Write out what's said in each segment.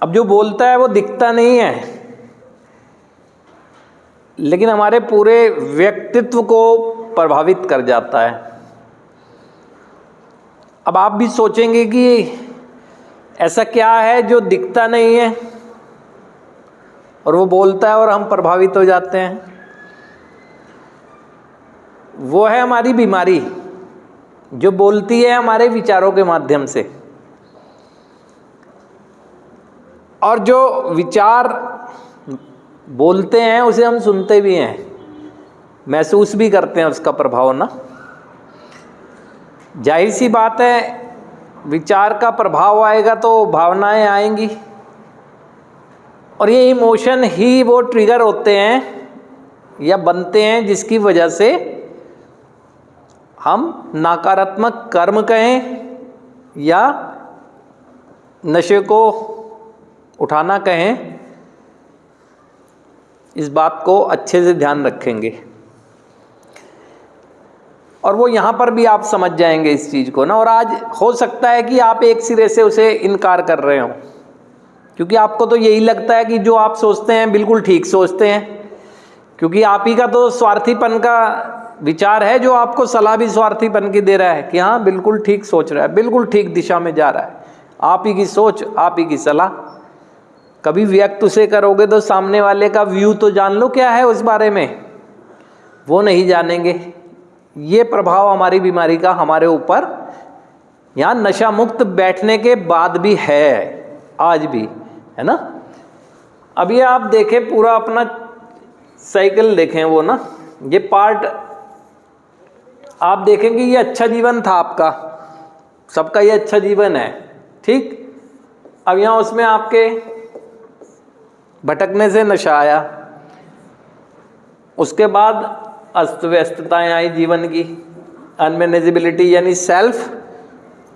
अब जो बोलता है वो दिखता नहीं है, लेकिन हमारे पूरे व्यक्तित्व को प्रभावित कर जाता है। अब आप भी सोचेंगे कि ऐसा क्या है जो दिखता नहीं है और वो बोलता है और हम प्रभावित हो जाते हैं। वो है हमारी बीमारी, जो बोलती है हमारे विचारों के माध्यम से, और जो विचार बोलते हैं उसे हम सुनते भी हैं, महसूस भी करते हैं उसका प्रभाव ना। जाहिर सी बात है, विचार का प्रभाव आएगा तो भावनाएं आएंगी, और ये इमोशन ही वो ट्रिगर होते हैं या बनते हैं जिसकी वजह से हम नकारात्मक कर्म कहें या नशे को उठाना कहें, इस बात को अच्छे से ध्यान रखेंगे। और वो यहाँ पर भी आप समझ जाएंगे इस चीज़ को ना। और आज हो सकता है कि आप एक सिरे से उसे इनकार कर रहे हो, क्योंकि आपको तो यही लगता है कि जो आप सोचते हैं बिल्कुल ठीक सोचते हैं, क्योंकि आप ही का तो स्वार्थीपन का विचार है जो आपको सलाह भी स्वार्थीपन की दे रहा है कि हाँ बिल्कुल ठीक सोच रहा है, बिल्कुल ठीक दिशा में जा रहा है। आप ही की सोच, आप ही की सलाह। कभी व्यक्त उसे करोगे तो सामने वाले का व्यू तो जान लो क्या है उस बारे में, वो नहीं जानेंगे। ये प्रभाव हमारी बीमारी का हमारे ऊपर यहाँ नशा मुक्त बैठने के बाद भी है, आज भी है ना। अब ये आप देखें, पूरा अपना साइकिल देखें, वो ना ये पार्ट आप देखेंगे, ये अच्छा जीवन था आपका, सबका ये अच्छा जीवन है, ठीक। अब यहाँ उसमें आपके भटकने से नशा आया, उसके बाद अस्त व्यस्तताएँ आई जीवन की, अनमैनेजेबिलिटी यानी सेल्फ,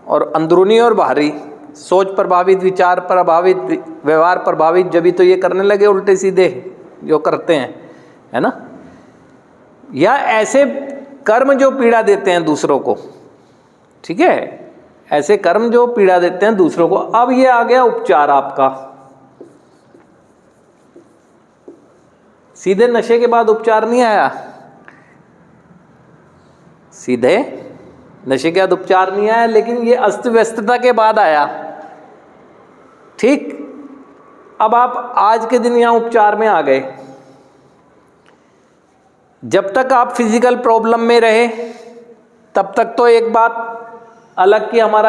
और अंदरूनी और बाहरी, सोच प्रभावित, विचार प्रभावित, व्यवहार प्रभावित। जब भी तो ये करने लगे उल्टे सीधे जो करते हैं, है ना। या ऐसे कर्म जो पीड़ा देते हैं दूसरों को, ठीक है, ऐसे कर्म जो पीड़ा देते हैं दूसरों को। अब ये आ गया उपचार आपका। सीधे नशे के बाद उपचार नहीं आया, सीधे नशे के बाद उपचार नहीं आया, लेकिन ये अस्त व्यस्तता के बाद आया, ठीक। अब आप आज के दिन यहाँ उपचार में आ गए। जब तक आप फिजिकल प्रॉब्लम में रहे तब तक तो एक बात अलग कि हमारा